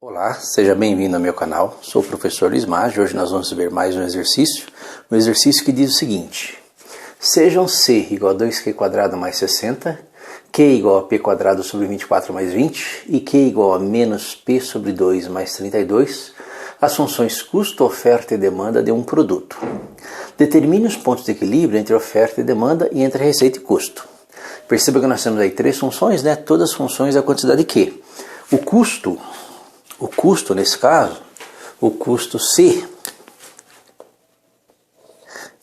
Olá, seja bem-vindo ao meu canal. Sou o professor Luiz Maggi. Hoje nós vamos ver mais um exercício que diz o seguinte: sejam C igual a 2Q² mais 60, Q igual a P² sobre 24 mais 20 e Q igual a menos P sobre 2 mais 32, as funções custo, oferta e demanda de um produto. Determine os pontos de equilíbrio entre oferta e demanda e entre receita e custo. Perceba que nós temos aí três funções, né? Todas as funções da quantidade Q. O custo nesse caso, o custo C,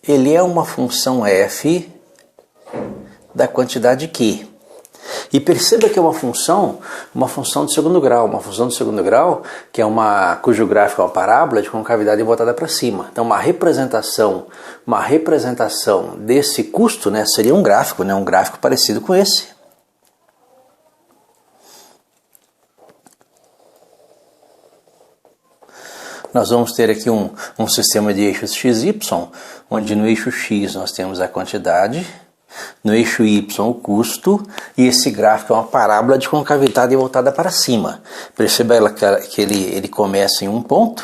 ele é uma função f da quantidade Q. E perceba que é uma função de segundo grau, que é cujo gráfico é uma parábola de concavidade voltada para cima. Então uma representação desse custo, né, seria um gráfico, né, um gráfico parecido com esse. Nós vamos ter aqui um sistema de eixos XY, onde no eixo X nós temos a quantidade, no eixo Y o custo, e esse gráfico é uma parábola de concavidade voltada para cima. Perceba que ele começa em um ponto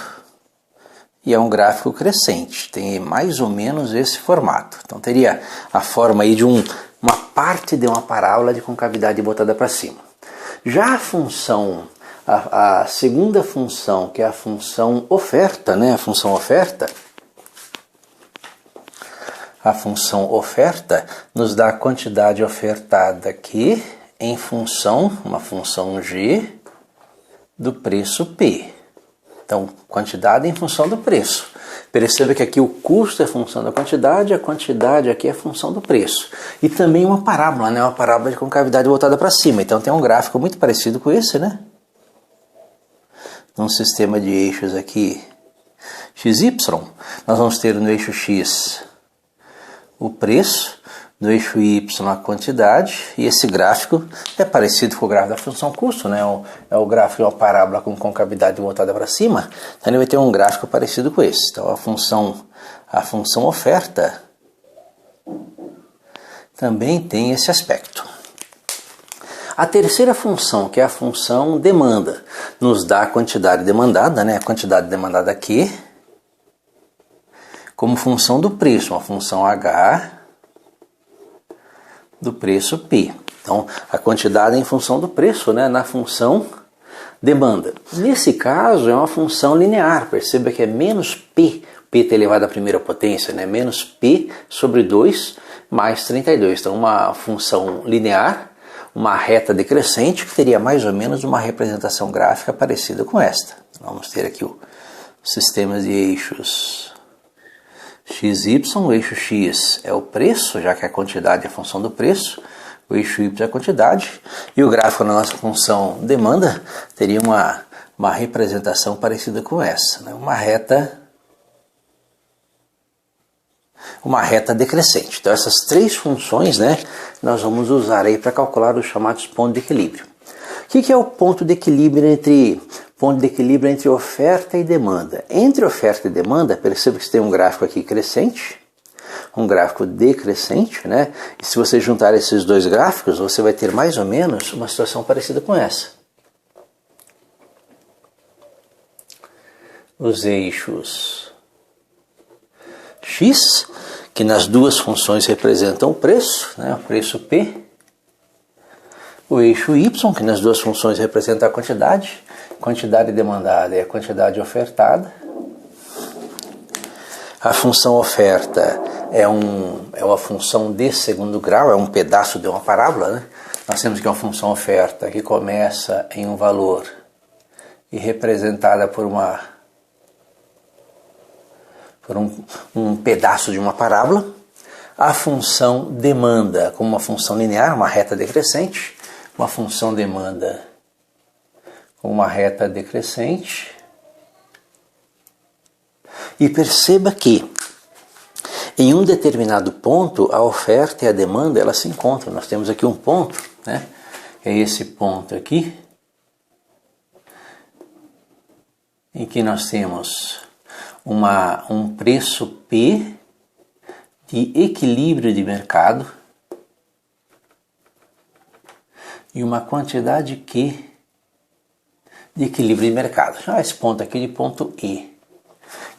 e é um gráfico crescente, tem mais ou menos esse formato. Então teria a forma aí de uma parte de uma parábola de concavidade voltada para cima. Já a função... A segunda função, que é a função oferta, né? A função oferta nos dá a quantidade ofertada aqui em função, uma função G, do preço P. Então, quantidade em função do preço. Perceba que aqui o custo é função da quantidade, a quantidade aqui é função do preço. E também uma parábola, né? Uma parábola de concavidade voltada para cima. Então tem um gráfico muito parecido com esse, né? Num sistema de eixos aqui XY, nós vamos ter no eixo X o preço, no eixo Y a quantidade, e esse gráfico é parecido com o gráfico da função custo, né? É o gráfico de uma parábola com concavidade voltada para cima, então ele vai ter um gráfico parecido com esse. Então a função oferta também tem esse aspecto. A terceira função, que é a função demanda, nos dá a quantidade demandada, né? A quantidade demandada aqui, como função do preço, uma função H do preço P. Então, a quantidade é em função do preço, né? Na função demanda. Nesse caso, é uma função linear. Perceba que é menos P elevado à primeira potência, né? Menos P sobre 2 mais 32. Então, uma função linear, uma reta decrescente, que teria mais ou menos uma representação gráfica parecida com esta. Vamos ter aqui o sistema de eixos XY, o eixo X é o preço, já que a quantidade é a função do preço, o eixo Y é a quantidade, e o gráfico da nossa função demanda teria uma representação parecida com essa, né? Uma reta decrescente. Então essas três funções, né, nós vamos usar aí para calcular os chamados pontos de equilíbrio. O que é o ponto de equilíbrio entre oferta e demanda? Entre oferta e demanda, perceba que você tem um gráfico aqui crescente, um gráfico decrescente, né? E se você juntar esses dois gráficos, você vai ter mais ou menos uma situação parecida com essa. Os eixos X, que nas duas funções representam o preço, né, o preço P. O eixo Y, que nas duas funções representa a quantidade demandada e a quantidade ofertada. A função oferta é uma função de segundo grau, é um pedaço de uma parábola, né? Nós temos que uma função oferta que começa em um valor e representada por um pedaço de uma parábola. A função demanda como uma função linear, uma reta decrescente, uma função demanda com uma reta decrescente. E perceba que em um determinado ponto a oferta e a demanda elas se encontram. Nós temos aqui um ponto, né? É esse ponto aqui, em que nós temos um preço P de equilíbrio de mercado e uma quantidade Q de equilíbrio de mercado. Chama esse ponto aqui de ponto E,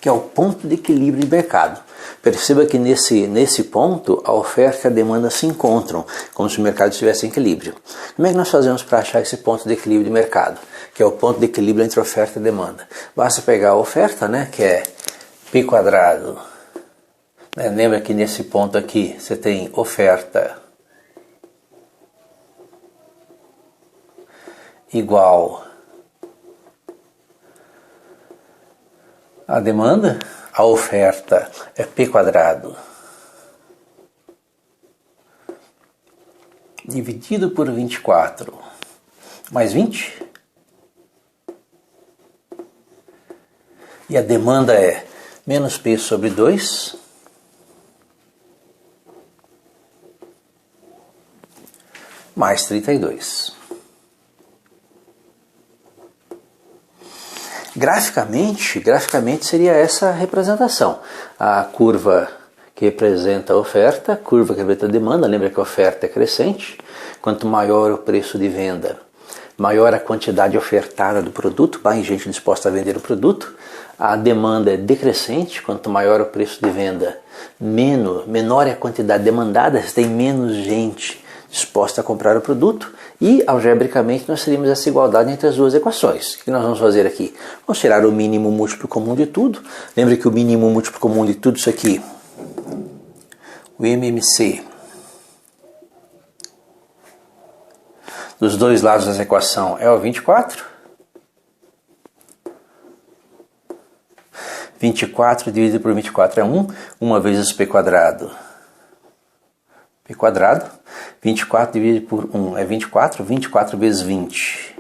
que é o ponto de equilíbrio de mercado. Perceba que nesse ponto a oferta e a demanda se encontram, como se o mercado estivesse em equilíbrio. Como é que nós fazemos para achar esse ponto de equilíbrio de mercado, que é o ponto de equilíbrio entre oferta e demanda? Basta pegar a oferta, né, que é P quadrado. Lembra que nesse ponto aqui você tem oferta igual a demanda, a oferta é P quadrado dividido por 24 mais 20, e a demanda é menos P sobre 2 mais 32. Graficamente seria essa a representação. A curva que representa a oferta, curva que representa a demanda. Lembra que a oferta é crescente. Quanto maior o preço de venda, maior a quantidade ofertada do produto, mais gente disposta a vender o produto. A demanda é decrescente. Quanto maior o preço de venda, menor é a quantidade demandada, você tem menos gente disposta a comprar o produto. E, algebricamente, nós teríamos essa igualdade entre as duas equações. O que nós vamos fazer aqui? Vamos tirar o mínimo múltiplo comum de tudo. Lembre que o mínimo múltiplo comum de tudo, isso aqui, o MMC, dos dois lados dessa equação é o 24. 24 dividido por 24 é 1. 1 vezes P quadrado. P quadrado. 24 dividido por 1 é 24. 24 vezes 20.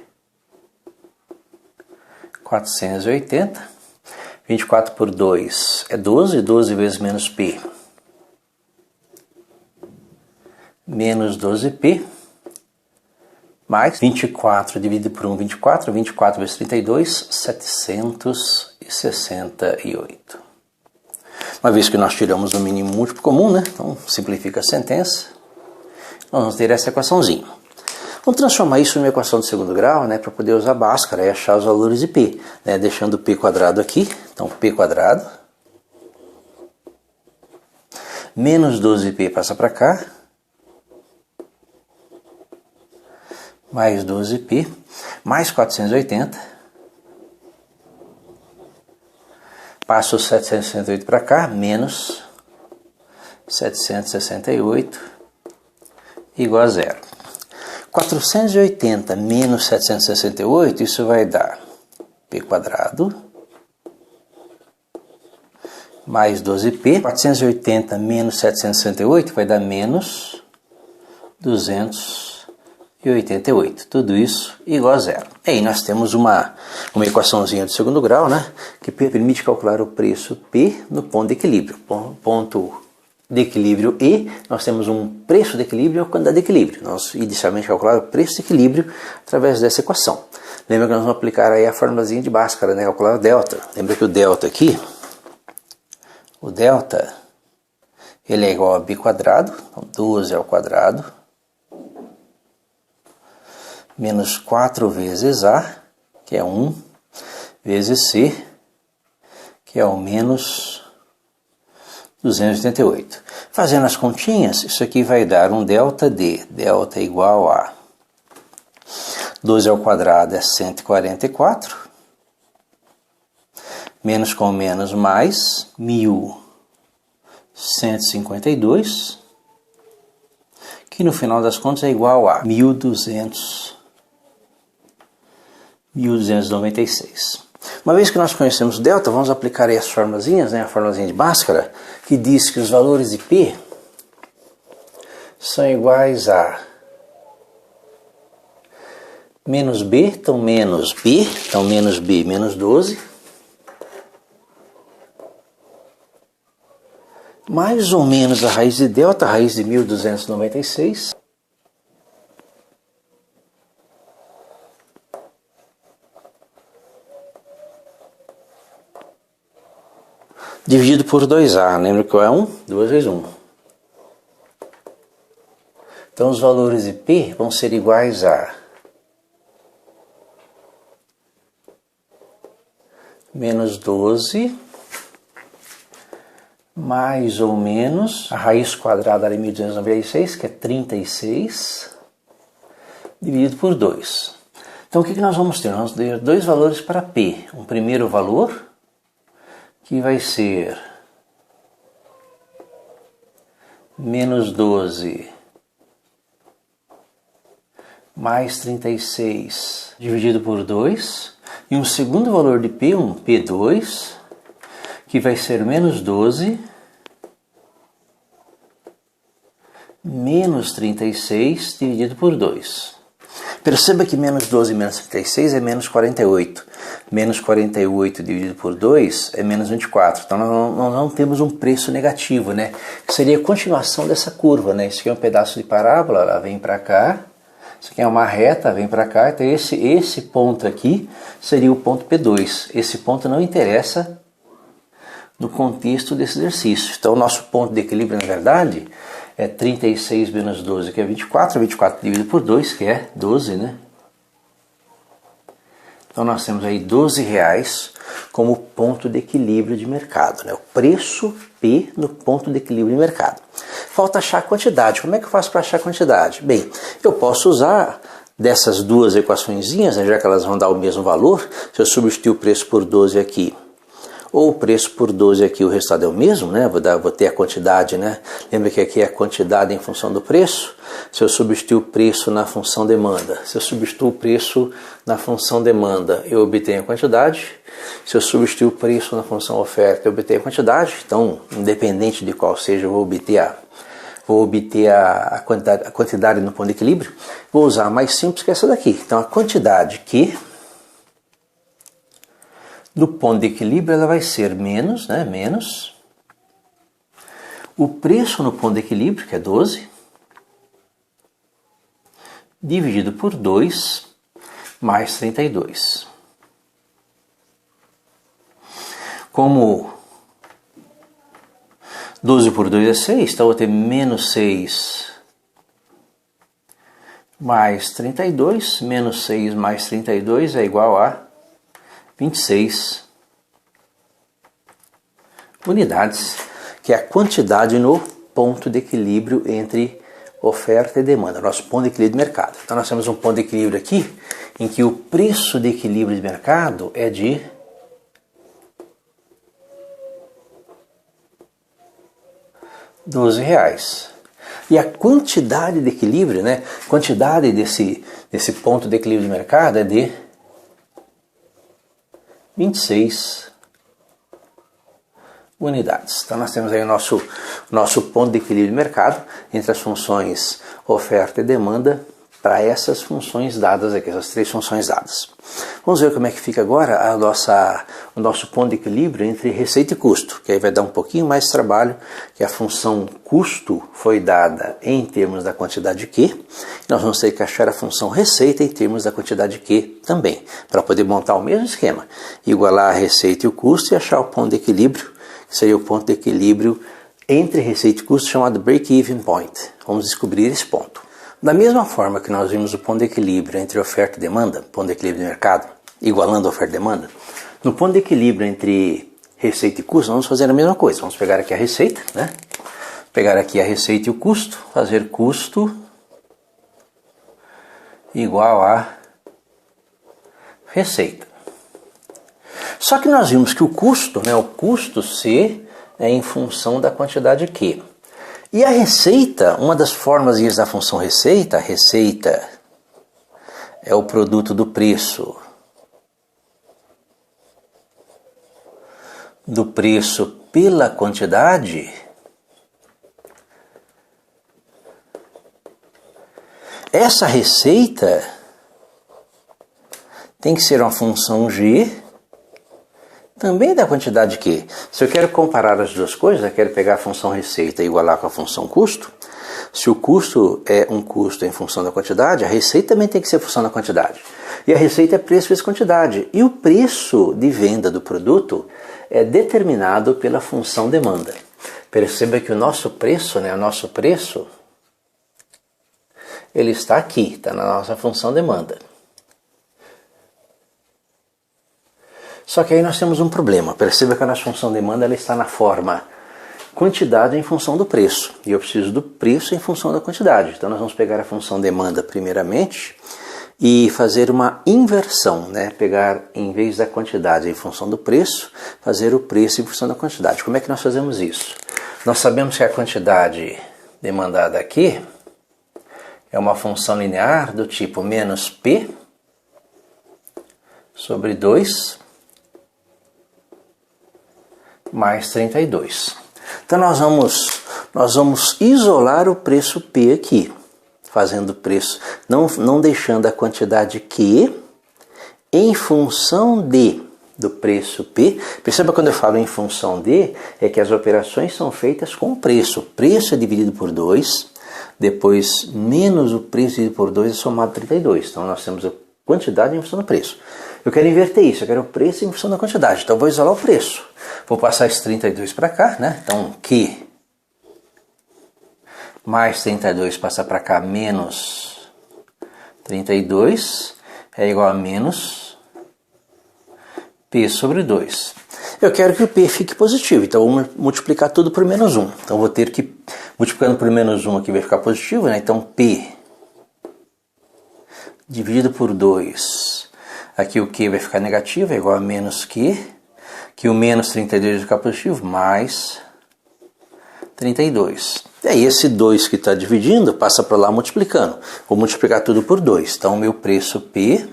480. 24 por 2 é 12. 12 vezes menos P. Menos 12P. Mais 24 dividido por 1, 24. 24 vezes 32, 768. Uma vez que nós tiramos o mínimo múltiplo comum, né? Então simplifica a sentença. Nós vamos ter essa equaçãozinha. Vamos transformar isso em uma equação de segundo grau, né? Para poder usar Bhaskara e achar os valores de P. Né? Deixando P quadrado aqui. Então P quadrado. Menos 12P passa para cá. Mais 12P. Mais 480. Passa o 768 para cá, menos 768, igual a zero. 480 menos 768, isso vai dar P quadrado, mais 12P. 480 menos 768 vai dar menos 288. Tudo isso igual a zero. E aí nós temos uma equaçãozinha de segundo grau, né, que permite calcular o preço P no ponto de equilíbrio. Ponto de equilíbrio E, nós temos um preço de equilíbrio e uma quantidade de equilíbrio. Nós inicialmente calculamos o preço de equilíbrio através dessa equação. Lembra que nós vamos aplicar aí a formulazinha de Bhaskara, né, calcular o delta. Lembra que o delta aqui, o delta, ele é igual a B quadrado, então 12 ao quadrado, menos 4 vezes A, que é 1, vezes C, que é o menos 288. Fazendo as continhas, isso aqui vai dar um delta D. Delta igual a 12 ao quadrado é 144. Menos com menos mais 1.152. Que no final das contas é igual a 1.296. Uma vez que nós conhecemos o delta, vamos aplicar aí as formulazinhas, né? A formulazinha de Bhaskara, que diz que os valores de P são iguais a menos B, então menos B, menos 12, mais ou menos a raiz de delta, a raiz de 1.296, dividido por 2A, lembra que o é 1? 2 vezes 1. Então os valores de P vão ser iguais a menos 12 mais ou menos a raiz quadrada de 1.296, que é 36, dividido por 2. Então o que nós vamos ter? Nós vamos ter dois valores para P. Um primeiro valor, que vai ser menos 12 mais 36 dividido por 2. E um segundo valor de P, um P2, que vai ser menos 12 menos 36 dividido por 2. Perceba que menos 12 menos 36 é menos 48. Menos 48 dividido por 2 é menos 24. Então nós não temos um preço negativo, né? Que seria a continuação dessa curva, né? Isso aqui é um pedaço de parábola, ela vem para cá. Isso aqui é uma reta, vem para cá. Então esse ponto aqui seria o ponto P2. Esse ponto não interessa no contexto desse exercício. Então o nosso ponto de equilíbrio, na verdade, é 36 menos 12, que é 24. 24 dividido por 2, que é 12, né? Então nós temos aí R$12 como ponto de equilíbrio de mercado, né? O preço P no ponto de equilíbrio de mercado. Falta achar a quantidade. Como é que eu faço para achar a quantidade? Bem, eu posso usar dessas duas equaçõezinhas, né, já que elas vão dar o mesmo valor. Se eu substituir o preço por 12 aqui, ou o preço por 12 aqui, o resultado é o mesmo, né? Vou ter a quantidade, né? Lembra que aqui é a quantidade em função do preço? Se eu substituir o preço na função demanda, se eu substituir o preço na função demanda, eu obtenho a quantidade. Se eu substituir o preço na função oferta, eu obtenho a quantidade. Então, independente de qual seja, eu vou obter a quantidade no ponto de equilíbrio. Vou usar a mais simples, que é essa daqui. Então, a quantidade que do ponto de equilíbrio ela vai ser menos, né? Menos o preço no ponto de equilíbrio, que é 12, dividido por 2, mais 32. Como 12 por 2 é 6, então eu vou ter menos 6 mais 32, menos 6 mais 32 é igual a 26 unidades, que é a quantidade no ponto de equilíbrio entre oferta e demanda, nosso ponto de equilíbrio de mercado. Então nós temos um ponto de equilíbrio aqui, em que o preço de equilíbrio de mercado é de R$12. E a quantidade de equilíbrio, né? Quantidade desse ponto de equilíbrio de mercado é de 26 unidades. Então nós temos aí o nosso ponto de equilíbrio de mercado entre as funções oferta e demanda para essas funções dadas aqui, essas três funções dadas. Vamos ver como é que fica agora o nosso ponto de equilíbrio entre receita e custo, que aí vai dar um pouquinho mais de trabalho, que a função custo foi dada em termos da quantidade Q, nós vamos ter que achar a função receita em termos da quantidade Q também, para poder montar o mesmo esquema, igualar a receita e o custo e achar o ponto de equilíbrio, que seria o ponto de equilíbrio entre receita e custo, chamado break-even point. Vamos descobrir esse ponto. Da mesma forma que nós vimos o ponto de equilíbrio entre oferta e demanda, ponto de equilíbrio de mercado, igualando a oferta e demanda, no ponto de equilíbrio entre receita e custo, vamos fazer a mesma coisa. Vamos pegar aqui a receita, né? Pegar aqui a receita e o custo, fazer custo igual a receita. Só que nós vimos que o custo, né, o custo C é em função da quantidade Q. E a receita, uma das formas da função receita, a receita é o produto do preço pela quantidade. Essa receita tem que ser uma função G também da quantidade Q. Se eu quero comparar as duas coisas, eu quero pegar a função receita e igualar com a função custo. Se o custo é um custo em função da quantidade, a receita também tem que ser função da quantidade. E a receita é preço vezes quantidade. E o preço de venda do produto é determinado pela função demanda. Perceba que o nosso preço, né, ele está aqui, está na nossa função demanda. Só que aí nós temos um problema. Perceba que a nossa função demanda ela está na forma quantidade em função do preço. E eu preciso do preço em função da quantidade. Então nós vamos pegar a função demanda primeiramente e fazer uma inversão, né? Pegar, em vez da quantidade em função do preço, fazer o preço em função da quantidade. Como é que nós fazemos isso? Nós sabemos que a quantidade demandada aqui é uma função linear do tipo menos P sobre 2 mais 32. Então nós vamos isolar o preço P aqui, fazendo o preço, não deixando a quantidade Q em função do preço P. Perceba quando eu falo em função de, é que as operações são feitas com o preço. O preço é dividido por 2, depois menos o preço dividido por 2 é somado 32. Então nós temos a quantidade em função do preço. Eu quero inverter isso, eu quero o preço em função da quantidade. Então eu vou isolar o preço. Vou passar esse 32 para cá, né? Então Q mais 32 passa para cá, menos 32 é igual a menos P sobre 2. Eu quero que o P fique positivo, então eu vou multiplicar tudo por menos 1. Então eu vou ter que, multiplicando por menos 1 aqui vai ficar positivo, né? Então P dividido por 2, aqui o Q vai ficar negativo, é igual a menos Q, que o menos 32 vai ficar positivo, mais 32. E aí esse 2 que está dividindo passa para lá multiplicando. Vou multiplicar tudo por 2. Então o meu preço P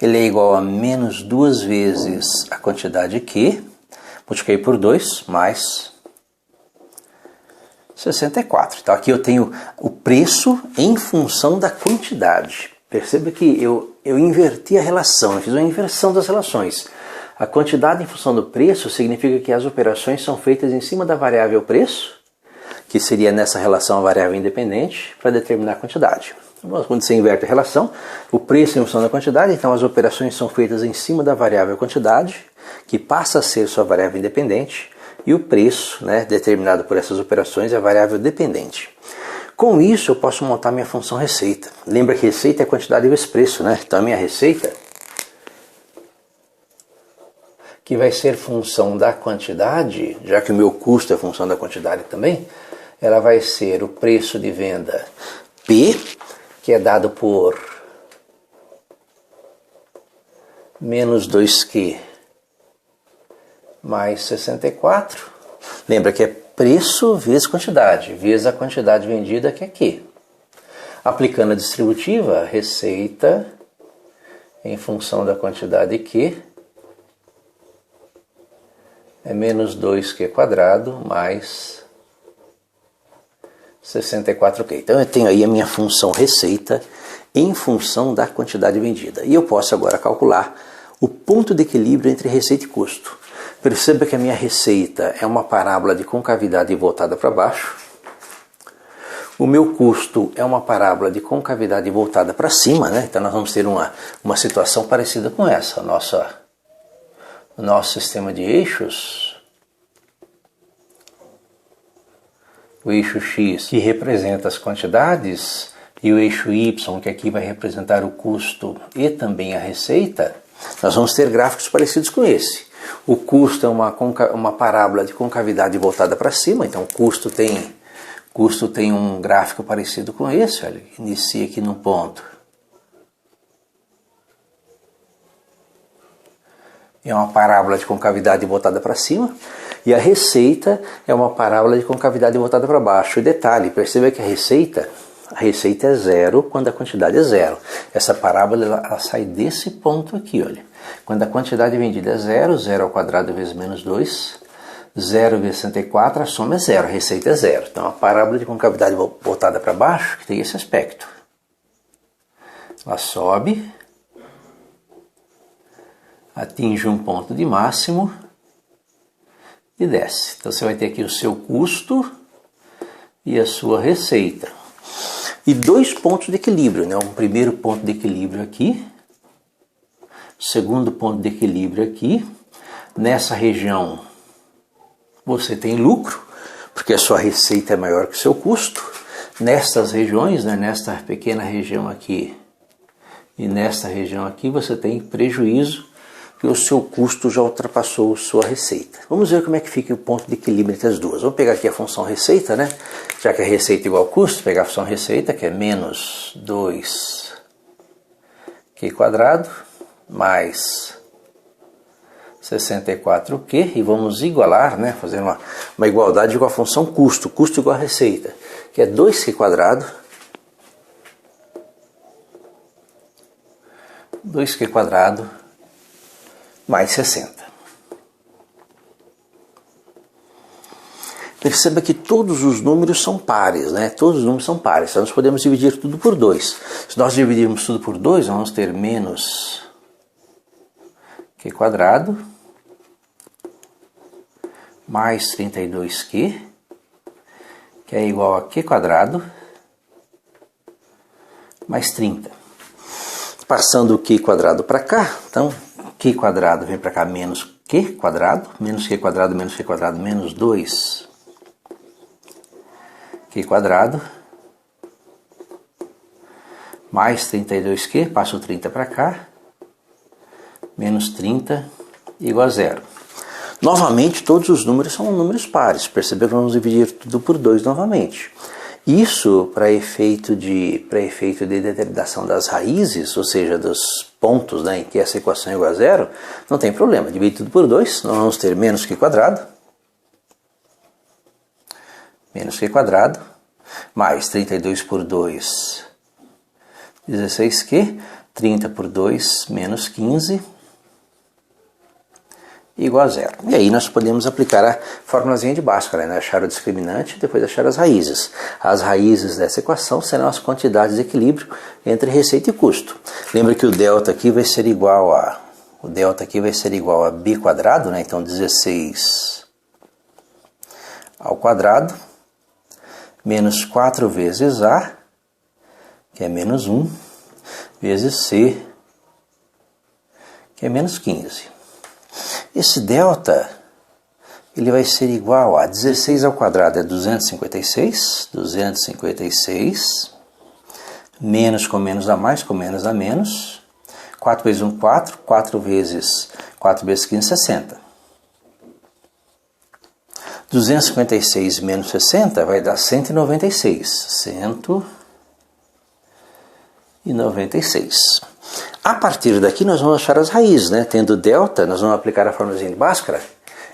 ele é igual a menos 2 vezes a quantidade Q, multipliquei por 2, mais 64. Então aqui eu tenho o preço em função da quantidade. Perceba que eu inverti a relação, eu fiz uma inversão das relações. A quantidade em função do preço significa que as operações são feitas em cima da variável preço, que seria nessa relação a variável independente, para determinar a quantidade. Quando você inverte a relação, o preço em função da quantidade, então as operações são feitas em cima da variável quantidade, que passa a ser sua variável independente, e o preço, né, determinado por essas operações, é a variável dependente. Com isso eu posso montar minha função receita. Lembra que receita é a quantidade vezes preço, né? Então a minha receita, que vai ser função da quantidade, já que o meu custo é função da quantidade também, ela vai ser o preço de venda P, que é dado por menos 2Q mais 64. Lembra que é preço vezes quantidade, vezes a quantidade vendida, que é Q. Aplicando a distributiva, receita em função da quantidade Q é menos 2Q quadrado mais 64Q. Então eu tenho aí a minha função receita em função da quantidade vendida. E eu posso agora calcular o ponto de equilíbrio entre receita e custo. Perceba que a minha receita é uma parábola de concavidade voltada para baixo. O meu custo é uma parábola de concavidade voltada para cima, né? Então nós vamos ter uma situação parecida com essa. O nosso sistema de eixos, o eixo X, que representa as quantidades, e o eixo Y, que aqui vai representar o custo e também a receita, nós vamos ter gráficos parecidos com esse. O custo é uma parábola de concavidade voltada para cima, então o custo tem um gráfico parecido com esse, olha, inicia aqui no ponto. É uma parábola de concavidade voltada para cima, e a receita é uma parábola de concavidade voltada para baixo. E detalhe, perceba que a receita é zero quando a quantidade é zero. Essa parábola ela sai desse ponto aqui, olha. Quando a quantidade vendida é zero, 0 ao quadrado vezes menos 2, 0 vezes 64, a soma é zero, a receita é zero. Então a parábola de concavidade voltada para baixo que tem esse aspecto. Ela sobe, atinge um ponto de máximo e desce. Então você vai ter aqui o seu custo e a sua receita. E dois pontos de equilíbrio, né? Um primeiro ponto de equilíbrio aqui, segundo ponto de equilíbrio aqui. Nessa região você tem lucro, porque a sua receita é maior que o seu custo. nestas regiões, né, nesta pequena região aqui e nesta região aqui, você tem prejuízo porque o seu custo já ultrapassou sua receita. Vamos ver como é que fica o ponto de equilíbrio entre as duas. Vamos pegar aqui a função receita, né? Já que a receita é igual ao custo, pegar a função receita, que é menos 2q² mais 64q, e vamos igualar, né? Fazer uma igualdade com a função custo, custo igual a receita, que é 2q², 2q² mais 60. Perceba que todos os números são pares, né? Todos os números são pares, então nós podemos dividir tudo por 2. Se nós dividirmos tudo por 2, vamos ter menos q² mais 32q, que é igual a q² mais 30. Passando o q² para cá, então q² vem para cá menos q², menos q² menos q², menos 2q², mais 32q, passa o 30 para cá, menos 30 igual a 0. Novamente, todos os números são números pares. Percebeu que vamos dividir tudo por 2 novamente. Isso para efeito de determinação das raízes, ou seja, dos pontos, né, em que essa equação é igual a 0, não tem problema. Divide tudo por 2, nós vamos ter menos q², mais 32 por 2, 16q, 30 por 2, menos 15, igual a 0. E aí nós podemos aplicar a formulazinha de Bhaskara, né? Achar o discriminante e depois achar as raízes. As raízes dessa equação serão as quantidades de equilíbrio entre receita e custo. Lembra que o delta aqui vai ser igual a b², né? Então 16 ao quadrado menos 4 vezes a, que é menos 1, vezes c, que é menos 15. Esse delta, ele vai ser igual a 16 ao quadrado é 256, menos com menos dá mais, com menos dá menos, 4 vezes 1, 4, 4 vezes 15, 60. 256 menos 60 vai dar 196, 196. A partir daqui nós vamos achar as raízes, né? Tendo delta, nós vamos aplicar a formulazinha de Bhaskara,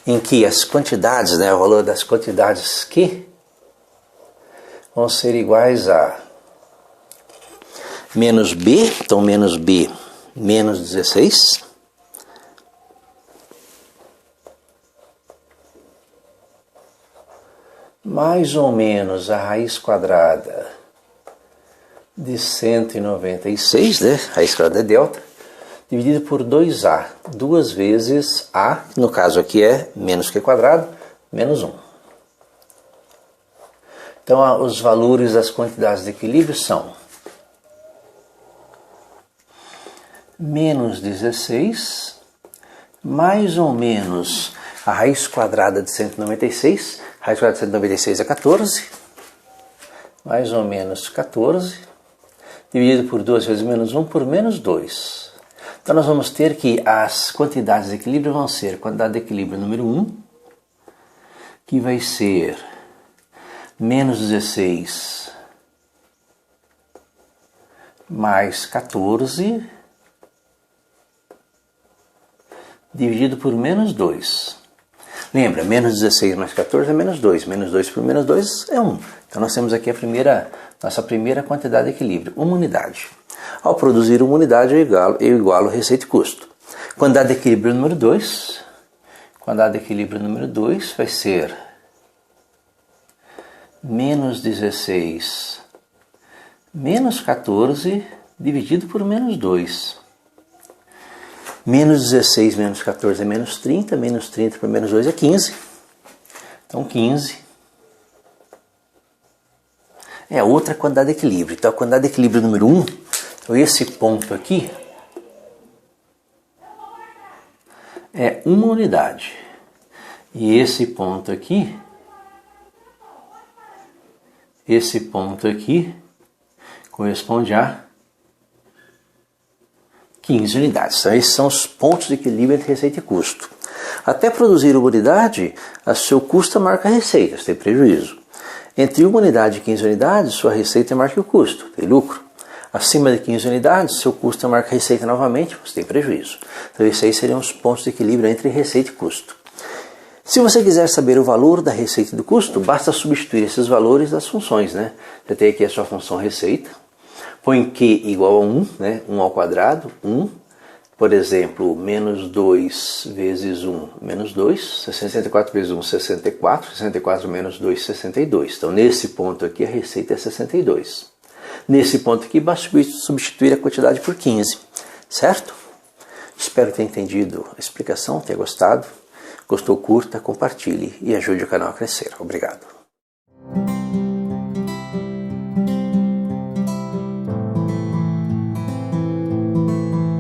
em que as quantidades, né, o valor das quantidades Q vão ser iguais a menos B, então menos B menos 16, mais ou menos a raiz quadrada de 196, né? Raiz quadrada é delta, dividido por 2a, 2 vezes a, no caso aqui é menos q², menos 1. Então, os valores das quantidades de equilíbrio são menos 16, mais ou menos a raiz quadrada de 196, a raiz quadrada de 196 é 14, mais ou menos 14, dividido por 2 vezes menos 1 por menos 2. Então nós vamos ter que as quantidades de equilíbrio vão ser quantidade de equilíbrio número 1, que vai ser menos 16 mais 14, dividido por menos 2. Lembra, menos 16 mais 14 é menos 2. Menos 2 por menos 2 é 1. Então nós temos aqui nossa primeira quantidade de equilíbrio, uma unidade. Ao produzir uma unidade, eu igualo receita e custo. Quantidade de equilíbrio número 2. Quantidade de equilíbrio número 2 vai ser menos 16 menos 14 dividido por menos 2. Menos 16 menos 14 é menos 30, menos 30 por menos 2 é 15. Então 15 é outra quantidade de equilíbrio. Então a quantidade de equilíbrio número 1, então esse ponto aqui, é uma unidade. E esse ponto aqui Esse ponto aqui corresponde a 15 unidades. Então, esses são os pontos de equilíbrio entre receita e custo. Até produzir uma unidade, a seu custo marca a receita, você tem prejuízo. Entre uma unidade e 15 unidades, sua receita marca o custo, tem lucro. Acima de 15 unidades, seu custo marca a receita novamente, você tem prejuízo. Então, esses aí seriam os pontos de equilíbrio entre receita e custo. Se você quiser saber o valor da receita e do custo, basta substituir esses valores das funções, né? Você tem aqui a sua função receita, põe Q igual a 1, né? 1 ao quadrado, 1. Por exemplo, menos 2 vezes 1, menos 2. 64 vezes 1, 64. 64 menos 2, 62. Então, nesse ponto aqui, a receita é 62. Nesse ponto aqui, basta substituir a quantidade por 15, certo? Espero ter entendido a explicação, ter gostado. Gostou, curta, compartilhe e ajude o canal a crescer. Obrigado.